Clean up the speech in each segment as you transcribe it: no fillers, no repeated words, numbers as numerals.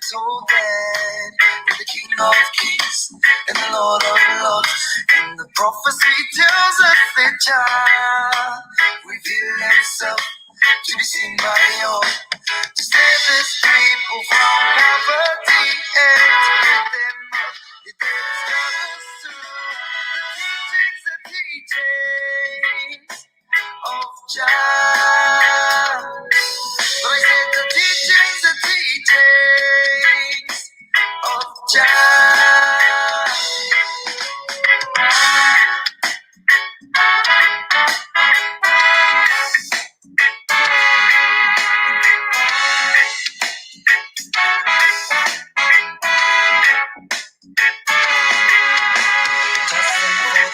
So then, the King of Kings and the Lord of Lords, and the prophecy tells us that Jah revealed himself to be seen by all, to save his people from poverty and to get them up. The dead struggles through the teachings of Jah. But I said the teachings of Jah.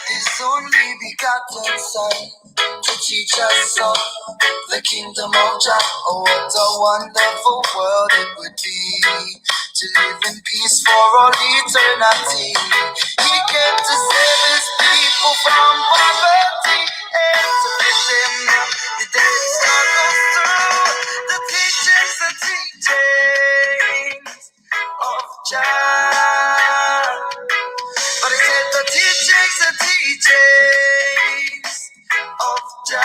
His only begotten Son to teach us of the kingdom of Jah. Oh, what a wonderful world it would be to live in peace for all eternity. He came to save his people from poverty and to lift them up. The dead struggles through the teachings of Jah. But he said the teachings of Jah.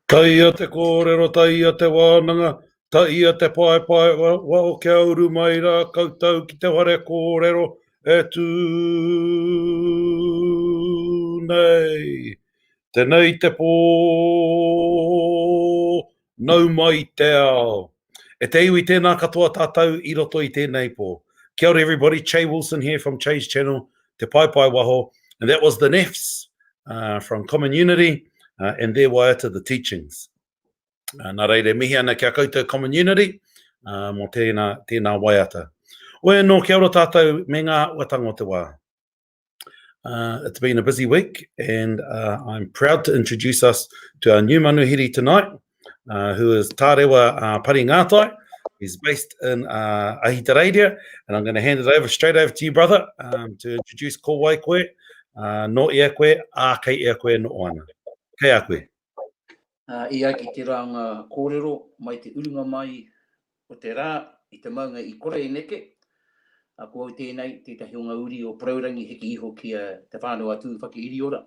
Taia te kōrero, taia te wānanga, taia te pai wa o ke auru mai rā koutou ki te whare kōrero e tū nei. Tēnei te pō nau mai te ao. E te iwi tēnā katoa tātou I roto I tēnei pō. Kia ora everybody, Che Wilson here from Che's channel, Te Pai Waho, and that was the Nefs from Common Unity. And their wire to the teachings. Nā reire mihi ana kia koutou Common Unity, mō tēnā waiata. Oe no kia ora tātou me ngā watanga o te wā. It's been a busy week, and I'm proud to introduce us to our new Manuhiri tonight, who is Tarewa Paringatai. He's based in Ahitereiria, and I'm going to hand it straight over to you, brother, to introduce ko wai koe, no ia koe, a kei ia koe no ana. Kei a koe. Ia ki te ranga kōrero mai te urunga mai o te rā I te maunga I kore e neke. A kua o tēnei, tētahi o ngā uri o praurangi heki iho ki te whānau atu whaki iri ora.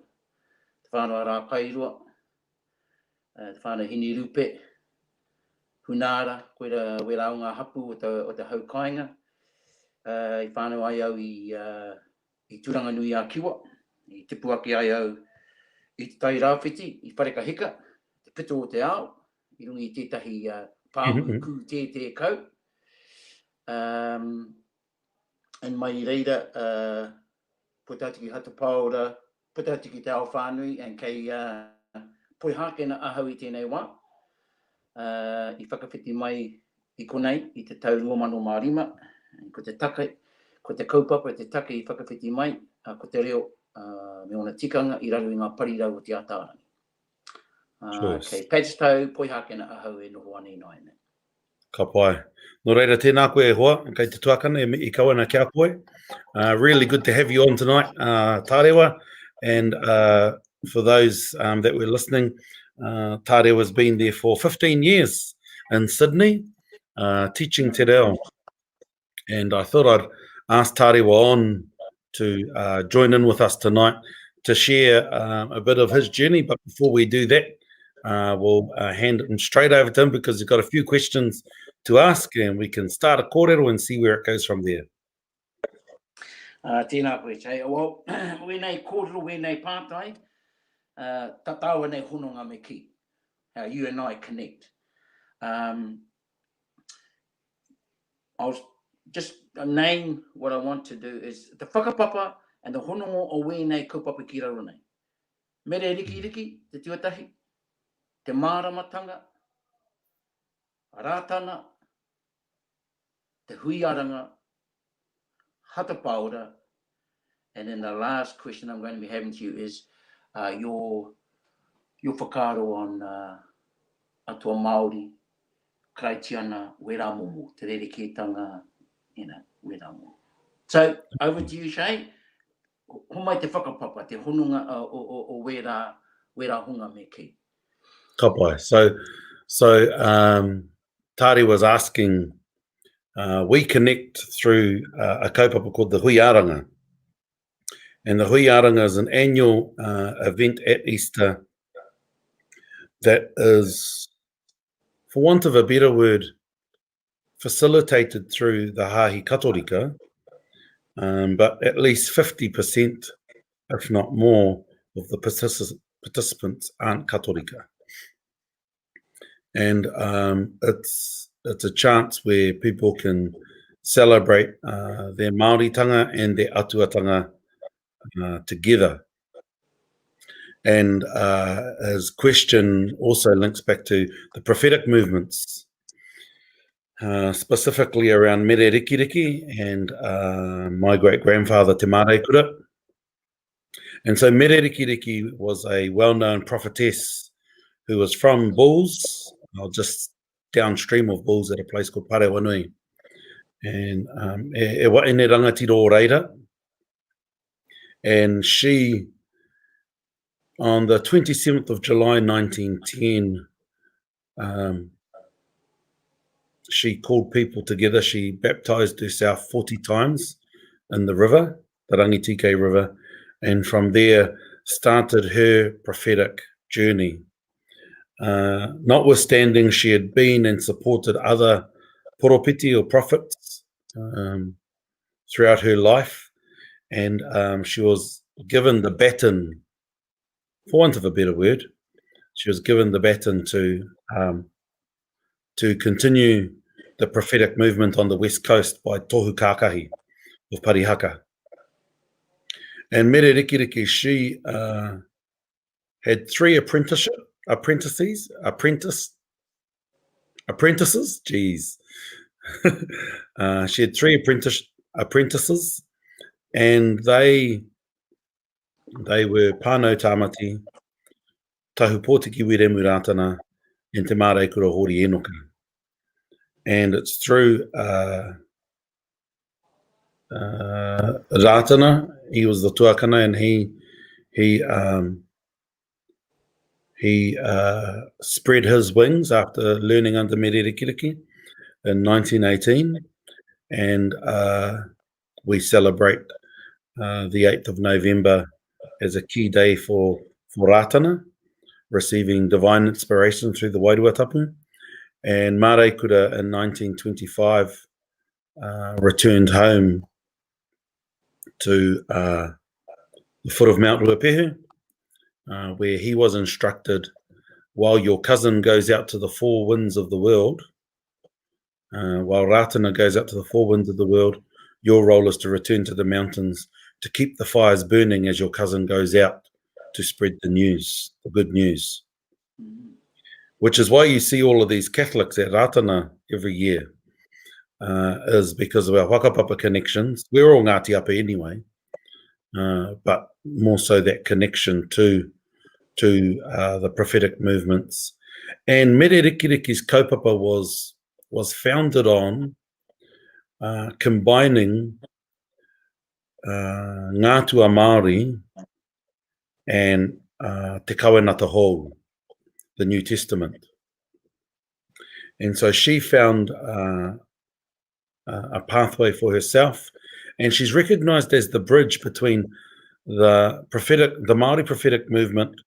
Te whānau rā kairua. Te whānau hini rupe. Hunara, koe ra o ngā hapu o te haukainga. I whānau ai au I turanga nui a kiwa. I tipu ake ai au I te tai rāwhiti, I whareka heka, te pito o te ao, I rungi I tētahi pāhu ku te kau. And mai reira, putatiki hata paora, putatiki te ao whānui, and kei poi hākena ahau I tēnei wā. I whakawhiti mai I konei, I te tau 2005, ko te take, ko te kaupapa, te take I whakawhiti mai, ko te reo, me ona tikanga I raro I ngā parirau o te atarangi. Kei Pagestau, poi hākena ahau e noho anei nai nei. Ka pai. No reira tēnā koe e hoa, kei te tuakana I kawana kia koe. Really good to have you on tonight, Tarewa. And for those that were listening, Tarewa's been there for 15 years in Sydney, teaching Te Reo. And I thought I'd ask Tarewa on to join in with us tonight to share a bit of his journey. But before we do that, we'll hand him straight over to him because he's got a few questions to ask, and we can start a kōrero and see where it goes from there. Tēnā koe, Che. Well, wēnei kōrero, wēnei pātai, tataua nei hononga me ki. How you and I connect. I'll just name what I want to do is the whakapapa and the honongo o wēnei kaupapa ki raro nei. Mere riki, te tuatahi, te māramatanga, rātana, te huiaranga, hatapaura, And then the last question I'm going to be having to you is your whakaaro on atua Māori, Kraitiana, wera momo, te rerekētanga, wera momo. So, over to you, Shay. Ho mai te whakapapa, te honunga o wera hunga me ki. Ka pai. So Tari was asking, we connect through a kaupapa called the Huiaranga. And the Huiaranga is an annual event at Easter that is, for want of a better word, facilitated through the Hāhi Katorika, but at least 50%, if not more, of the participants aren't Katorika. And it's a chance where people can celebrate their Māoritanga and their atuatanga together. And his question also links back to the prophetic movements, specifically around Mere Rikiriki and my great-grandfather Te Māreikura. And so Mere Rikiriki was a well-known prophetess who was from Bulls, just downstream of Bulls at a place called Tarewa. And e waene rangatira o reira. And she, on the 27th of July 1910, she called people together. She baptized herself 40 times in the river, the Rangitike River, and from there started her prophetic journey. Notwithstanding, she had been and supported other poropiti or prophets throughout her life, and she was given the baton, for want of a better word, she was given the baton to continue the prophetic movement on the West Coast by Tohu Kākahi of Parihaka. And Mere Rikiriki, she had 3 apprentices, geez. She had 3 apprentices, and they were Pānau Tāmati, Tahu Pōtiki Wiremu Rātana, and Te Māreikura Hori Enoka. And it's through Rātana, he was the tuakana, and he spread his wings after learning under Mere Rikiriki in 1918, and we celebrate the 8th of November as a key day for Rātana, receiving divine inspiration through the Wairua Tapu. And Māreikura in 1925 returned home to the foot of Mount Ruapehu, where he was instructed, while your cousin goes out to the 4 winds of the world, while Rātana goes out to the 4 winds of the world, your role is to return to the mountains to keep the fires burning as your cousin goes out to spread the news, the good news. Which is why you see all of these Catholics at Rātana every year, is because of our whakapapa connections. We're all Ngāti Apa anyway, but more so that connection to the prophetic movements. And Mere Rikiriki's kaupapa was founded on combining Ngātua Māori and Te Kawenata Hou, the New Testament. And so she found a pathway for herself, and she's recognized as the bridge between the Māori prophetic movement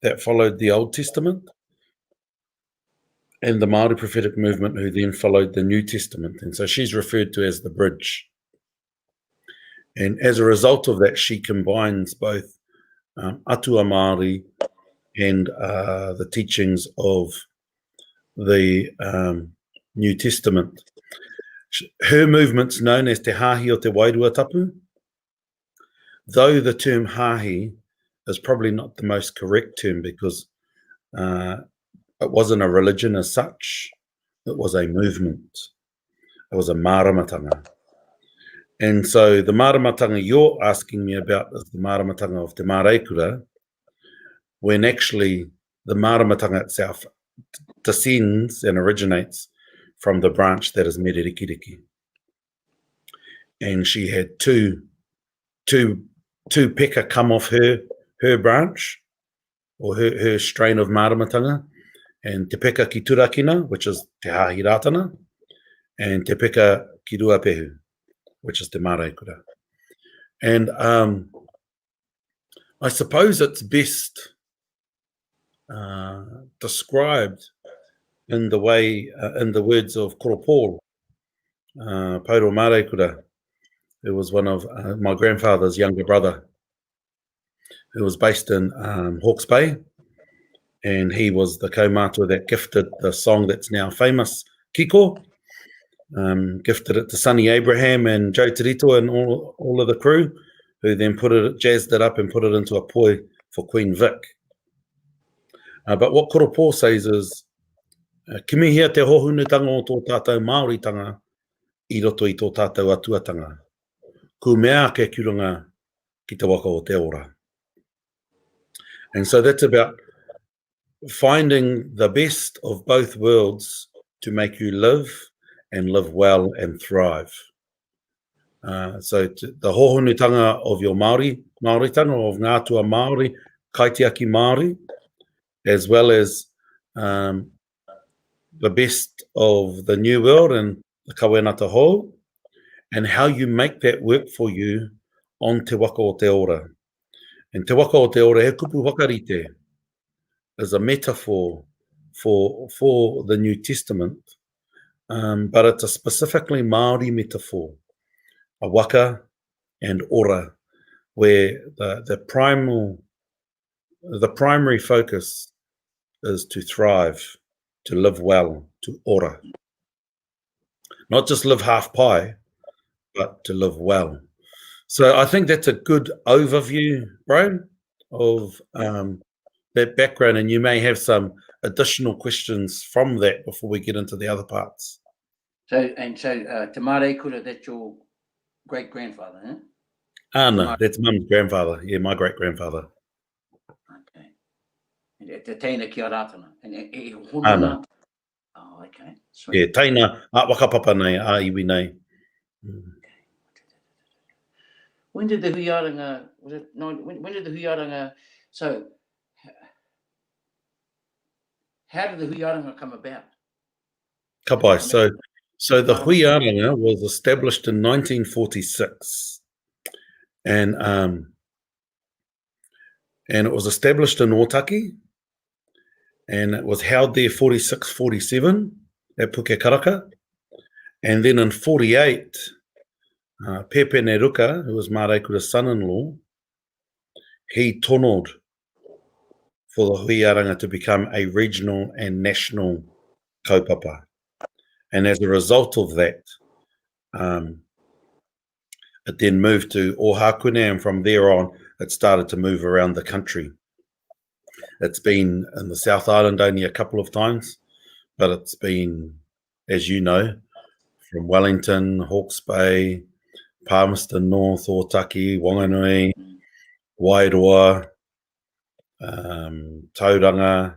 that followed the Old Testament and the Māori prophetic movement who then followed the New Testament. And so she's referred to as the bridge. And as a result of that, she combines both Atua Māori and the teachings of the New Testament. Her movement's known as Te Hāhi o Te Wairua Tapu, though the term Hāhi is probably not the most correct term, because it wasn't a religion as such, it was a movement. It was a māramatanga. And so the maramatanga you're asking me about is the maramatanga of Te Māraikura, when actually the maramatanga itself descends and originates from the branch that is Mererikiriki. And she had two peka come off her branch, or her strain of maramatanga, and te peka ki turakina, which is te hahiratana, and te peka ki ruapehu, which is te Māraikura. And I suppose it's best described in the way, in the words of Koro Pauro Māraikura, who was one of my grandfather's younger brother, who was based in Hawke's Bay, and he was the kaumātua that gifted the song that's now famous, Kiko, gifted it to Sonny Abraham and Joe Tirito and all of the crew, who then jazzed it up and put it into a poi for Queen Vic. But what Koro says is, kimihia te hohunutanga o tō tātou Māoritanga I roto I tō tātou atuatanga. Ku mea ke kurunga ki te waka o te ora. And so that's about finding the best of both worlds to make you live and live well and thrive. So the hohunutanga of your Māoritanga, of ngātua Māori, kaitiaki Māori, as well as the best of the new world and the kawenata hou, and how you make that work for you on te waka o te ora. And te waka o te ora, he kupu wakarite, is a metaphor for the New Testament, but it's a specifically Māori metaphor, a waka and ora, where the primary focus is to thrive, to live well, to ora. Not just live half pie, but to live well. So I think that's a good overview, Brian, of that background, and you may have some additional questions from that before we get into the other parts. So Te Māraikura, that's your great-grandfather, eh? No, that's Mum's grandfather. Yeah, my great-grandfather. Okay. And te teina ki a rātana. And No. Oh, okay. Sweet. Yeah, teina, a wakapapa nei, a iwi nei. When did the huiaranga, when did the huiaranga, so how did the huiaranga come about? Kapai, so the huiaranga was established in 1946. And it was established in Otaki, and it was held there 46, 47 at Pukekaraka. And then in 48, Pepe Neruka, who was Māraikura's son-in-law, he tonoed for the huiaranga to become a regional and national kaupapa. And as a result of that, it then moved to Ohakune, and from there on, it started to move around the country. It's been in the South Island only a couple of times, but it's been, as you know, from Wellington, Hawke's Bay, Palmerston North, Otaki, Wanganui, Wairoa, Tauranga,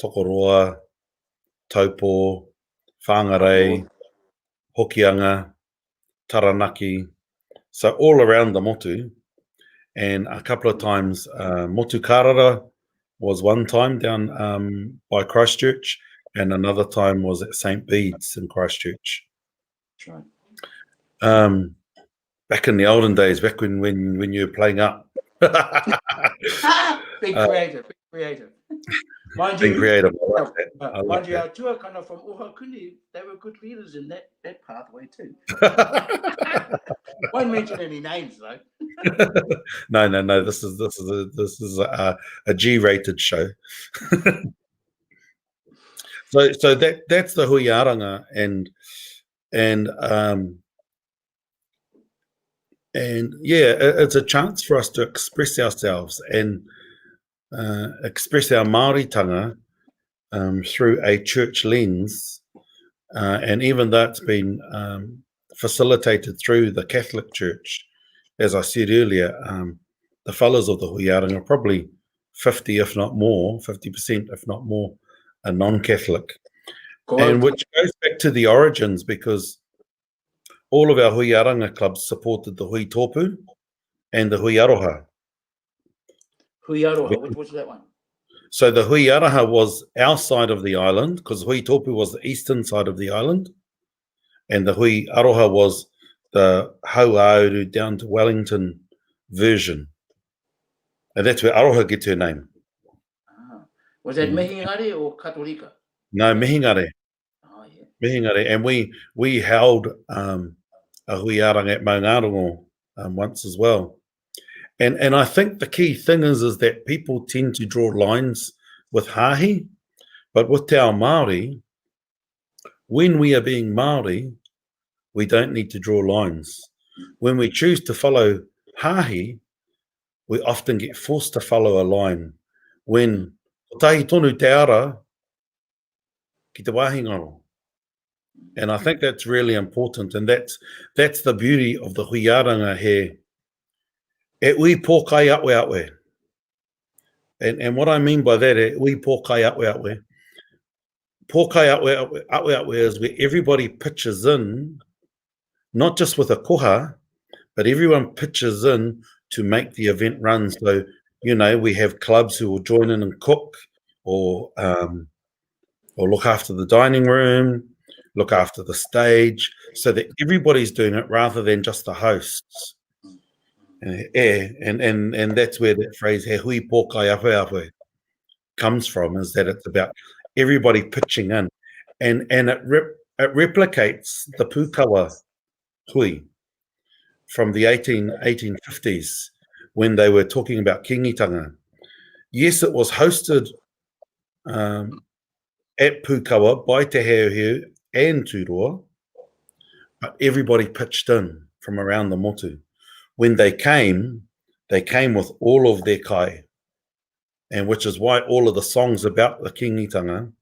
Tokoroa, Taupo, Whangarei, Hokianga, Taranaki. So all around the motu, and a couple of times Motu Karara was one time down by Christchurch, and another time was at St. Bede's in Christchurch. That's right. Back in the olden days, back when you were playing up. Big creative. Mind Being you, creative. mind you, our tour kind of from Ohakune, they were good leaders in that pathway too. Won't mention any names though. No. This is a G-rated show. So that's the huiaranga, and yeah, it's a chance for us to express ourselves and express our Māoritanga through a church lens, and even though it's been facilitated through the Catholic Church. As I said earlier, the fellas of the huiaranga are probably 50, if not more, 50%, if not more, are non-Catholic. And which goes back to the origins, because all of our huiaranga clubs supported the hui tōpu and the hui aroha. Hui aroha, what was that one? So the hui aroha was our side of the island, because hui tōpu was the eastern side of the island, and the hui aroha was the Hauauru down to Wellington version. And that's where aroha gets her name. Was that Mehingare or Katolika? No, Mehingare. Oh, yeah. Mehingare. And we held a huiaranga at Maungarongo once as well. And I think the key thing is that people tend to draw lines with hāhi, but with te ao Māori, when we are being Māori, we don't need to draw lines. When we choose to follow hāhi, we often get forced to follow a line. When tahi tonu te ara ki te wāhingaro. And I think that's really important, and that's the beauty of the huiaranga here. E ui pōkai awe awe. And what I mean by that, e ui pōkai awe awe. Pōkai awe awe is where everybody pitches in, not just with a koha, but everyone pitches in to make the event run. So, you know, we have clubs who will join in and cook, or look after the dining room, look after the stage, so that everybody's doing it rather than just the hosts. And that's where that phrase "he hui pōkai awe awe" comes from, is that it's about everybody pitching in, and it replicates the pukawa hui from the 1850s when they were talking about kingitanga. Yes, it was hosted at pukawa by te Heoheo and Turoa, but everybody pitched in from around the motu. When they came with all of their kai, and which is why all of the songs about the kingitanga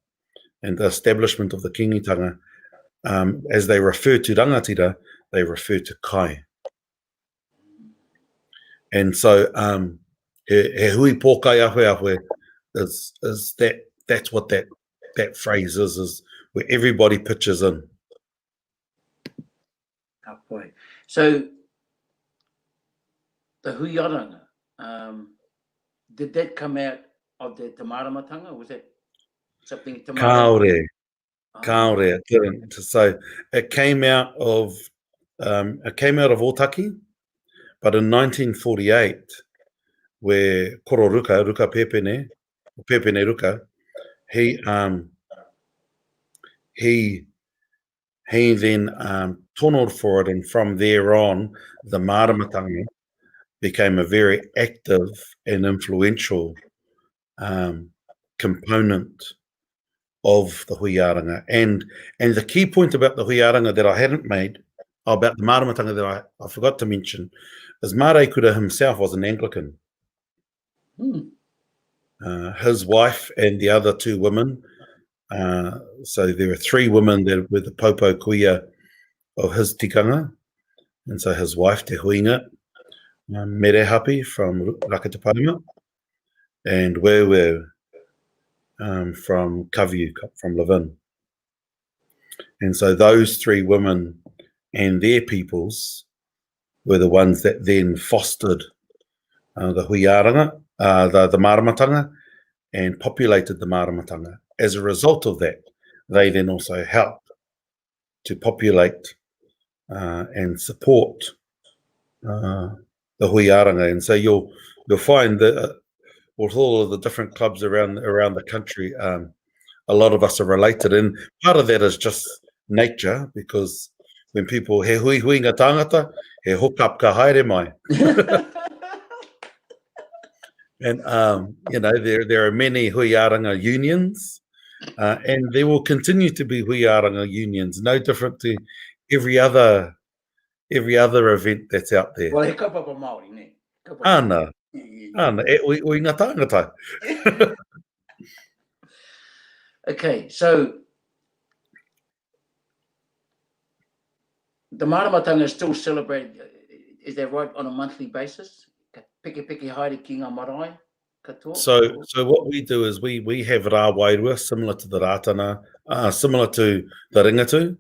and the establishment of the kingitanga, as they refer to rangatira, they refer to kai. And so he hui pōkai awe awe is that's what that phrase is where everybody pitches in. Oh boy. So the huiaranga, did that come out of the Te Maramatanga? Was that something Te Kāore. Kāore, it didn't. So it came out of Otaki, but in 1948, where Koro Ruka Pepene Ruka, he then tonoed for it, and from there on, the Maramatanga became a very active and influential component of the huiaranga. And the key point about the huiaranga that I hadn't made, about the Maramatanga that I forgot to mention, is Mare Kura himself was an Anglican. His wife and the other two women, so there were three women that were the popo kuia of his tikanga, and so his wife, Te Huinga, Merehapi from Rakataparima, and Wewe from Kaviu, from Levin. And so those three women and their peoples were the ones that then fostered the huiaranga, the Maramatanga, and populated the Maramatanga. As a result of that, they then also helped to populate and support the huiaranga. And so you'll find that with all of the different clubs around the country, a lot of us are related, and part of that is just nature, because when people he hui huinga tangata, he hook up ka haere mai. And you know, there are many huiaranga unions, and there will continue to be huiaranga unions, no different to every other event that's out there. Well, he kapapa Māori, ne? Ana, ui ngā tangata. Okay, so the maramatanga is still celebrated, is that right, on a monthly basis? Peke peke haere ki ngā marae katoa? So what we do is we have rā wairua similar to the rātana, similar to the ringatu.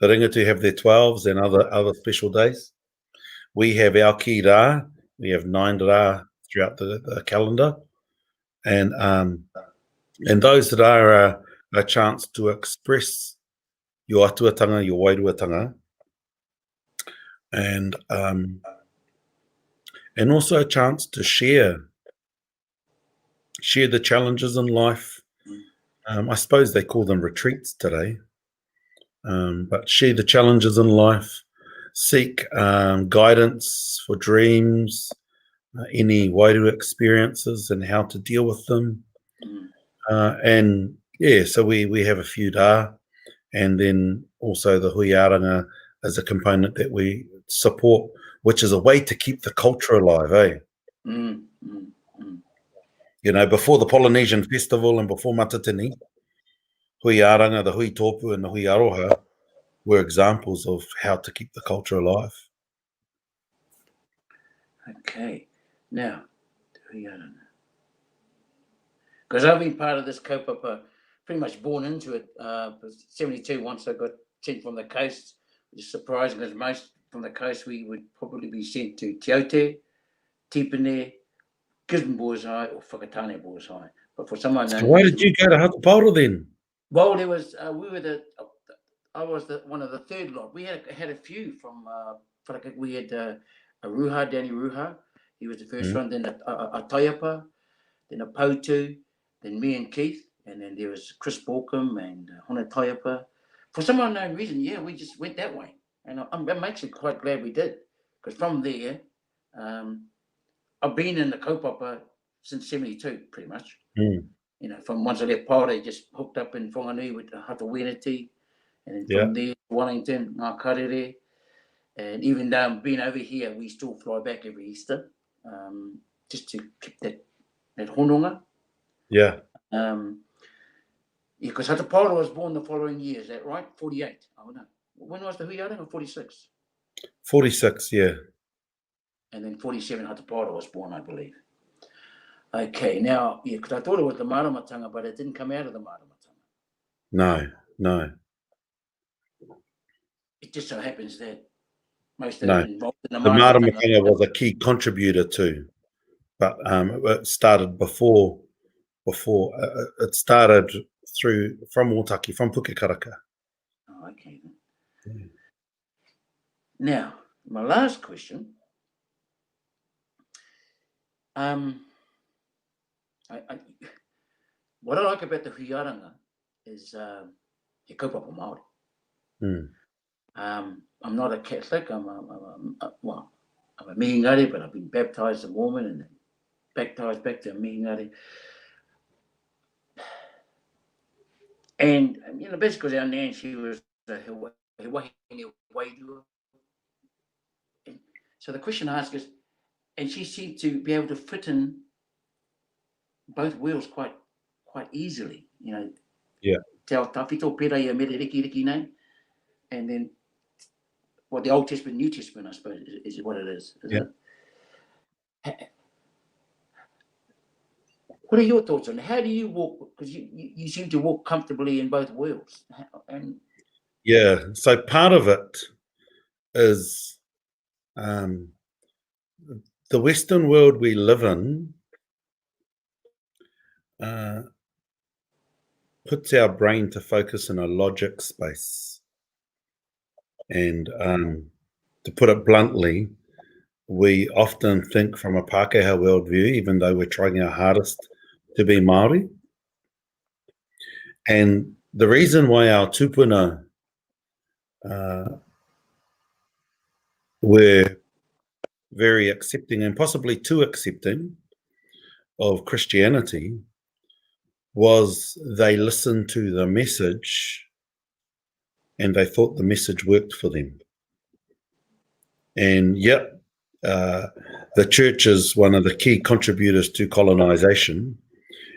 The ringatu have their 12s and other special days. We have our ki rā. We have 9 rā throughout the calendar, and those that are a chance to express your atuatanga, your wairuatanga, and also a chance to share the challenges in life. I suppose they call them retreats today, but share the challenges in life, seek guidance for dreams, any wairu experiences and how to deal with them. And yeah, so we have a few rā, and then also the huiaranga as a component that we support, which is a way to keep the culture alive, eh? You know, before the Polynesian festival and before Matatini, huiaranga, the hui tōpu and the hui aroha were examples of how to keep the culture alive. Okay, now, because I've been part of this kaupapa, pretty much born into it. 72, once I got sent from the coast, which is surprising, because most from the coast we would probably be sent to Taite, Tipene, Gisborne Boys High, or Whakatane Boys High. But for someone, So why did you go to Hatapauro then? Well, there was I was one of the third lot. We had a few from we had a Ruha, Danny Ruha. He was the first one. Then a Taiapa, then a Pautu, then me and Keith, and then there was Chris Borkham and Hona Taiapa. For some unknown reason, yeah, we just went that way, and I'm actually quite glad we did, because from there, I've been in the kaupapa since 72, pretty much. You know, from once I left Paore, just hooked up in Whanganui with Hata Wenati, and then from there, Wellington, Ngā Karere, and even though I'm being over here, we still fly back every Easter, just to keep that hononga. Yeah. Because Hatapauro was born the following year, is that right? 48. Oh no. When was the huiaranga? 46. 46, yeah. And then 47, Hatapauro was born, I believe. Okay, now, yeah, because I thought it was the maramatanga, but it didn't come out of the maramatanga. No. It just so happens that most of them involved in the maramatanga was a key contributor too, but it started before. It started from Otaki, from Pukekaraka. Oh, okay. Yeah. Now, my last question. What I like about the huiaranga is he kaupapa Māori. I'm not a Catholic. I'm a mihingari, but I've been baptized a Mormon and then baptized back to a mihingari. And you know, basically our nan, she was a wahine wairua. So the question I ask is, and she seemed to be able to fit in both worlds quite easily, you know. Yeah. Te ao tawhito pera ia mere riki nei, and then the Old Testament, New Testament, I suppose, is what it is. It? What are your thoughts on it? How do you walk? Because you seem to walk comfortably in both worlds. Yeah, so part of it is the Western world we live in puts our brain to focus in a logic space. And to put it bluntly, we often think from a Pākehā worldview, even though we're trying our hardest to be Māori. And the reason why our tupuna were very accepting and possibly too accepting of Christianity was they listened to the message and they thought the message worked for them. And yep, the church is one of the key contributors to colonization,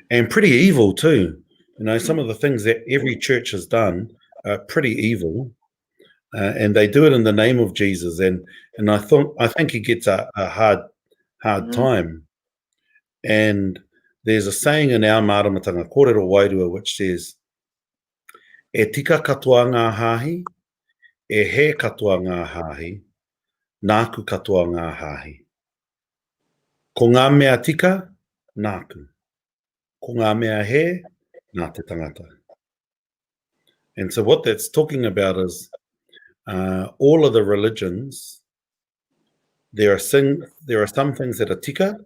and pretty evil too. You know, some of the things that every church has done are pretty evil. and they do it in the name of Jesus. And I think he gets a hard time. And there's a saying in our māramatanga, kōrero wairua, which says, e tika katoa ngā hāhi, e he katoa ngā hāhi, nāku katoa ngā hāhi. Ko ngā mea tika, nāku. Ko ngā mea he, nā te tangata. And so what that's talking about is all of the religions, there are some things that are tika,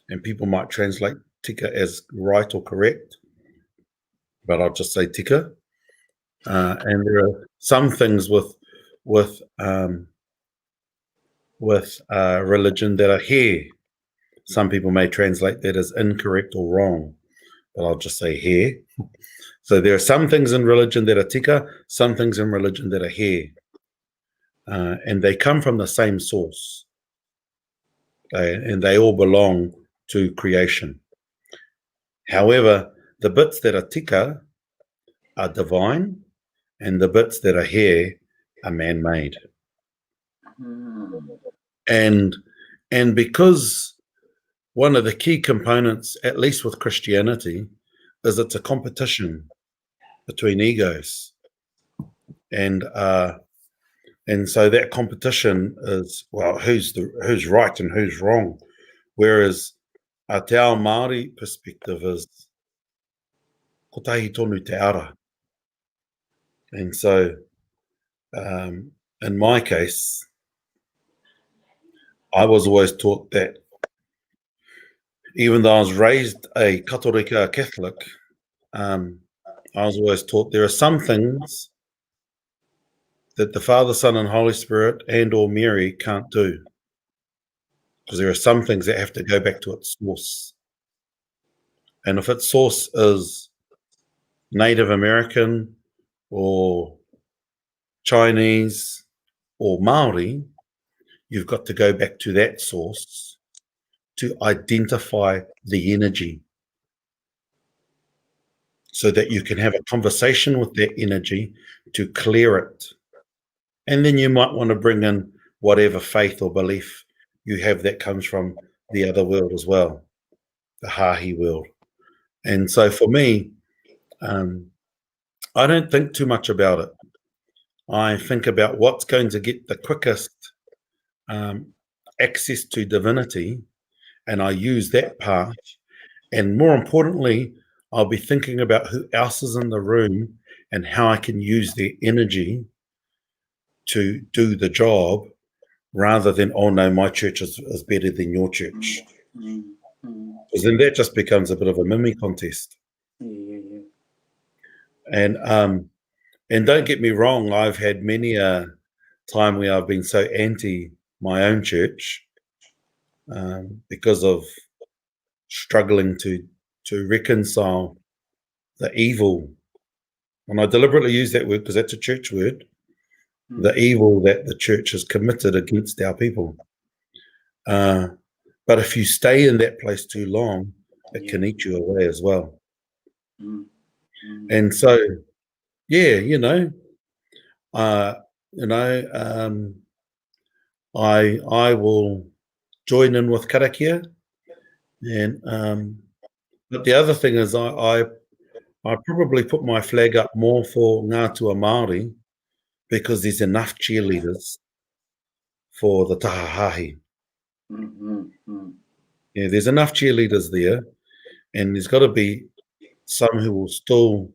and people might translate tika as right or correct, but I'll just say tika. And there are some things with religion that are he. Some people may translate that as incorrect or wrong, but I'll just say he. So there are some things in religion that are tika, some things in religion that are he. And they come from the same source. And they all belong to creation. However, the bits that are tika are divine, and the bits that are he are man-made. And because one of the key components, at least with Christianity, is it's a competition between egos. And so that competition is, well, who's right and who's wrong. Whereas te ao Māori perspective is ko tahi tonu te ara. And so in my case, I was always taught that, even though I was raised a katorika Catholic, I was always taught there are some things that the Father, Son, and Holy Spirit and or Mary can't do. Because there are some things that have to go back to its source. And if its source is Native American or Chinese or Maori, you've got to go back to that source to identify the energy so that you can have a conversation with that energy to clear it. And then you might want to bring in whatever faith or belief you have that comes from the other world as well, the Hāhi world. And so for me, I don't think too much about it. I think about what's going to get the quickest access to divinity, and I use that part. And more importantly, I'll be thinking about who else is in the room and how I can use their energy to do the job, rather than, oh no, my church is better than your church. Because then that just becomes a bit of a mimi contest. And don't get me wrong, I've had many a time where I've been so anti my own church because of struggling to reconcile the evil. And I deliberately use that word because that's a church word. The evil that the church has committed against our people. But if you stay in that place too long, it can eat you away as well. And so, yeah, I will join in with karakia. And but the other thing is I probably put my flag up more for Ngātua Māori, because there's enough cheerleaders for the tahahahi. Yeah, there's enough cheerleaders there, and there's got to be some who will still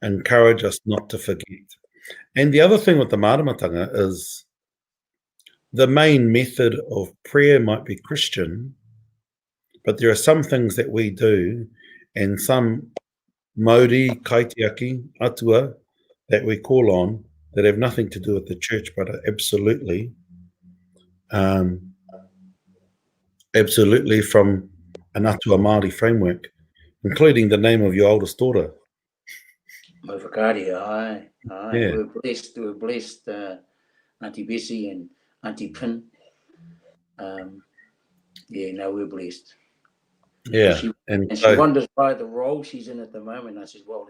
encourage us not to forget. And the other thing with the māramatanga is the main method of prayer might be Christian, but there are some things that we do and some mauri, kaitiaki, atua that we call on that have nothing to do with the church, but are absolutely from an atua Māori framework, including the name of your oldest daughter. Mawhakari, aye. Yeah. We're blessed, Auntie Bessie and Auntie Pin. We're blessed. Yeah. And she wonders why the role she's in at the moment. I said, well,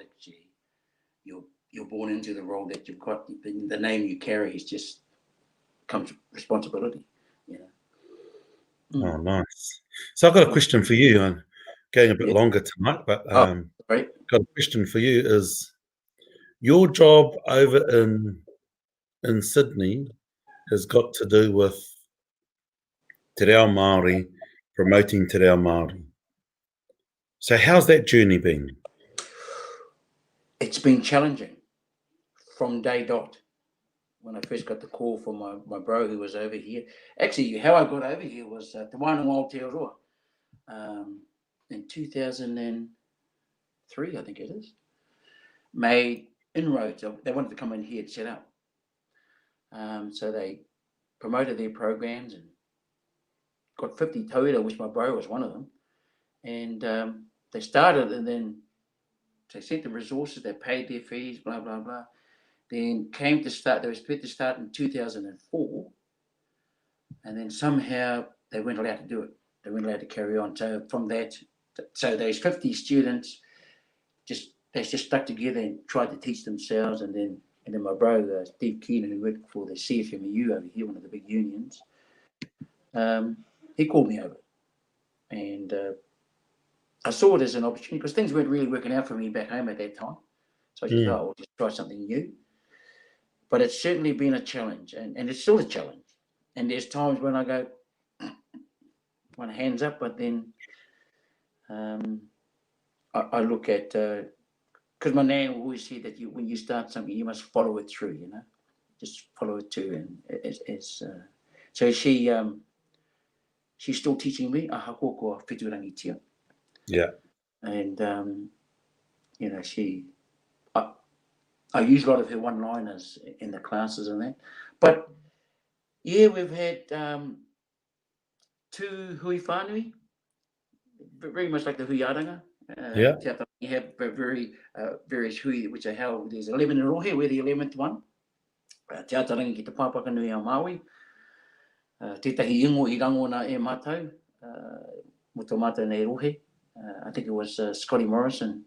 you're born into the role that you've got. The name you carry is just comes responsibility. You know. Oh, nice. So I've got a question for you. I'm going a bit longer tonight, but Right. got a question for you. Is your job over in Sydney has got to do with Te Reo Māori, promoting Te Reo Māori. So how's that journey been? It's been challenging from day dot. When I first got the call from my bro who was over here. Actually, how I got over here was Te Wānanga o Tarewa in 2003, I think it is, made inroads. They wanted to come in here to set up. So they promoted their programs and got 50 tauira, which my bro was one of them. And they started, and then they sent the resources, they paid their fees, blah, blah, blah. Then came to start, they were supposed to start in 2004. And then somehow they weren't allowed to do it. They weren't allowed to carry on. So from that, so those 50 students they just stuck together and tried to teach themselves. And then my bro, Steve Keenan, who worked for the CFMU over here, one of the big unions, he called me over. And I saw it as an opportunity because things weren't really working out for me back home at that time. So I just thought, I'll just try something new. But it's certainly been a challenge, and it's still a challenge. And there's times when I go, my hands up, but then I look at, because my nan always said that when you start something, you must follow it through, just follow it too. And so she's still teaching me a hakoko whiturangitia. Yeah. And, I use a lot of her one-liners in the classes and that. But, yeah, we've had 2 hui whānui, very much like the hui aranga. You have various hui which are held. There's 11 in Rohe, we're the 11th one. Te atarangi ki te pāpaka nui a Māui. Tētahi ingo I rangona e mātou, mo tō mātou nei Rohe. I think it was Scotty Morrison.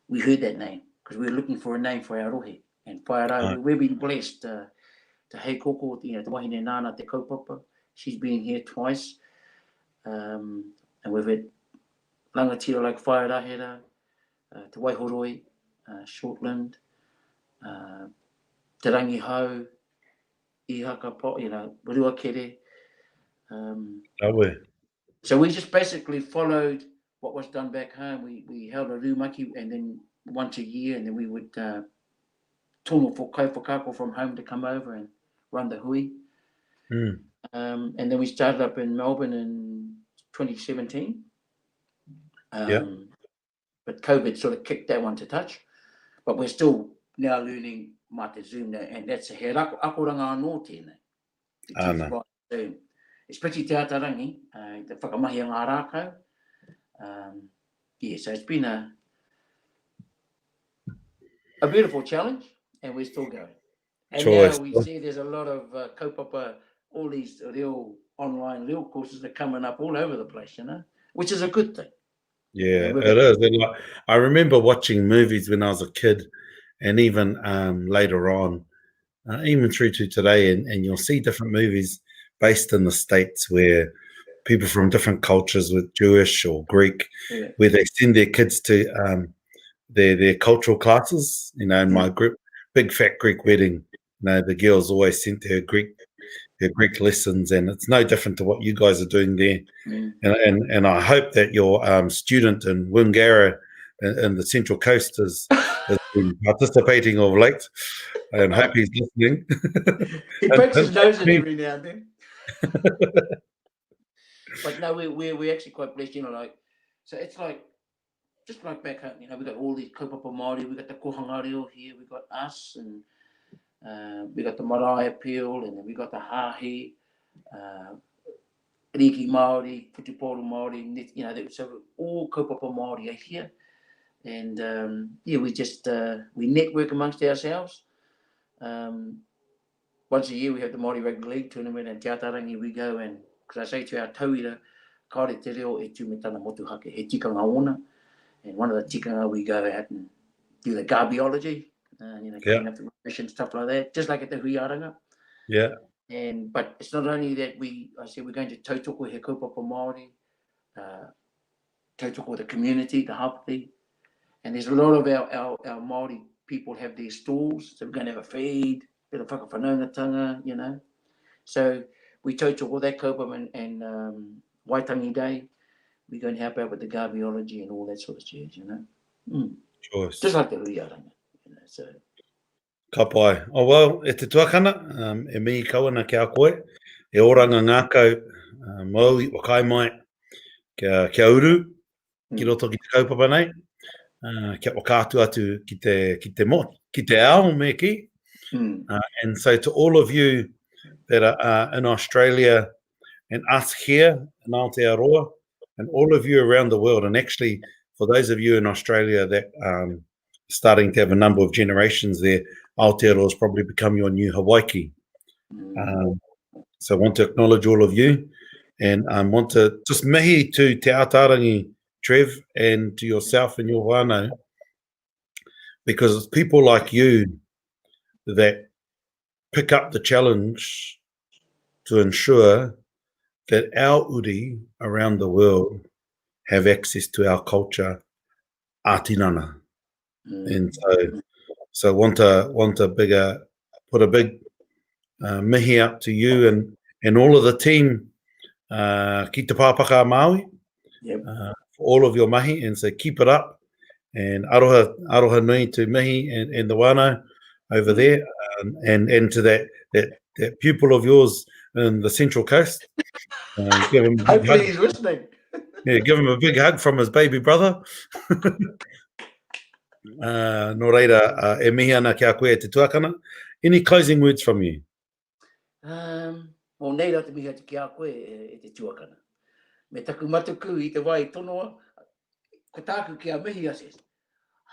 We heard that name because we were looking for a name for our Rohe. And whaerau, we've been blessed to hei koko, te wahine nāna te kaupapa. She's been here twice. And we've had rangatira like Whaerahera, Te Waihoroi, Shortland, Te Rangi Hau, Ihaka Po, Ruakere. So we just basically followed what was done back home. We held a rūmaki, and then once a year, and then we would tono for kaupakako from home to come over and run the hui. And then we started up in Melbourne in 2017. But COVID sort of kicked that one to touch. But we're still now learning mate Zoom, and that's a he akoranga anō tēnei. To teach by Zoom. Especially te atarangi, te whakamahi a ngā rākau. So it's been a beautiful challenge, and we're still going. And now we see there's a lot of kaupapa, all these real online real courses are coming up all over the place, which is a good thing. Yeah, it is. And I remember watching movies when I was a kid, and even later on, even through to today, and you'll see different movies based in the States where people from different cultures, with Jewish or Greek, where they send their kids to their cultural classes. In my group, Big Fat Greek Wedding, the girls always sent her Greek lessons, and it's no different to what you guys are doing there. And I hope that your student in Wingara in the Central Coast has been participating of late, and hope he's listening. He pokes his nose in every now and then. But no, we're actually quite blessed, so it's like, just like back home, we got all these kaupapa Māori, we got the kohanga reo here, we got us, and we got the marae appeal, and then we got the hahi, riki Māori, putiporo Māori, so all kaupapa Māori are here. And we just we network amongst ourselves. Once a year we have the Māori Rugby League tournament, and Te Atarangi we go, and because I say to our tauira, kaore te reo e tū me tana motuhake, he tikanga ona, and one of the tikanga we go out and do the garbiology, clean up the rubbish and stuff like that, just like at the huiaranga. Yeah. But it's not only that I said we're going to tautoko he kaupapa Māori, tautoko the community, the hapati, and there's a lot of our Māori people have their stalls, so we're going to have a feed, bit of whakawhanaungatanga, So we tautoko that kaupapa and Waitangi Day, we're going to help out with the garbiology and all that sort of jazz, Choice. Just like the huiaranga, so. Ka pai. Oh, well, e te tuakana, e mihi kawana ki a koe, e oranga ngākau mau i wakai mai kia uru, ki roto ki te kaupapa nei, kia wakātu atu ki te ao me ki. And so to all of you that are in Australia and us here in Aotearoa and all of you around the world, and actually for those of you in Australia that starting to have a number of generations there, Aotearoa has probably become your new Hawaii. So I want to acknowledge all of you and want to just mihi to te ātārangi, Trev, and to yourself and your whānau, because it's people like you that pick up the challenge to ensure that our uri around the world have access to our culture, ātinana. And so want to put a big mihi up to you and all of the team ki te pāpaka Māui, for all of your mahi, and so keep it up, and aroha nui to mihi and the wānau over there, and to that pupil of yours in the Central Coast. Give him Hopefully he's listening. Yeah, give him a big hug from his baby brother. No reira, e mihi ana ki a koe te tuakana. Any closing words from you? Well, nei rā te mihi atu ki a koe e te tuakana. Me taku matuku I te wai tonoa, ka tāku ki a mihi a says,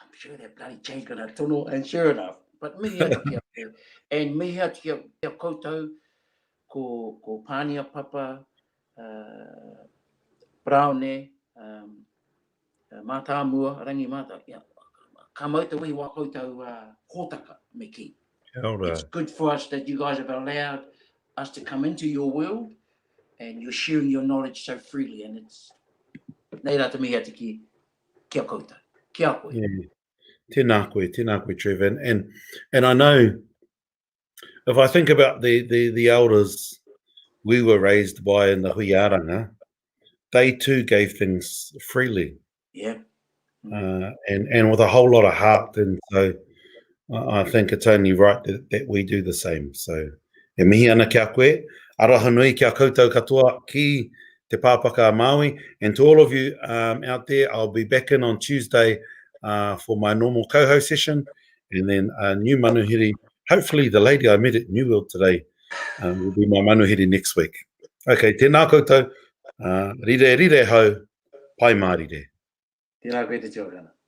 I'm sure that bloody change gonna tono, and sure enough, but mihi atu ki a koe. And mihi atu ki a koutou, ko Pānia Papa, Braune, Mātāmua, Rangi Mātā, ka mauta wihi wa koutou hōtaka me ki. It's good for us that you guys have allowed us to come into your world and you're sharing your knowledge so freely, and it's nei rā te mihi atu ki a koutou, ki a koe. Tēnā koe, Trev. And I know, if I think about the elders we were raised by in the huiaranga, they too gave things freely. Yeah. And with a whole lot of heart. And so I think it's only right that we do the same. So e mihi ana kia koe, aroha nui kia koutou katoa ki te pāpaka Māui. And to all of you out there, I'll be back in on Tuesday for my normal co-host session. And then a new manuhiri, hopefully the lady I met at New World today will be my manuhiri next week. Okay, tēnā koutou, rire hau, pai mārire. Tēnā koe te tuakana.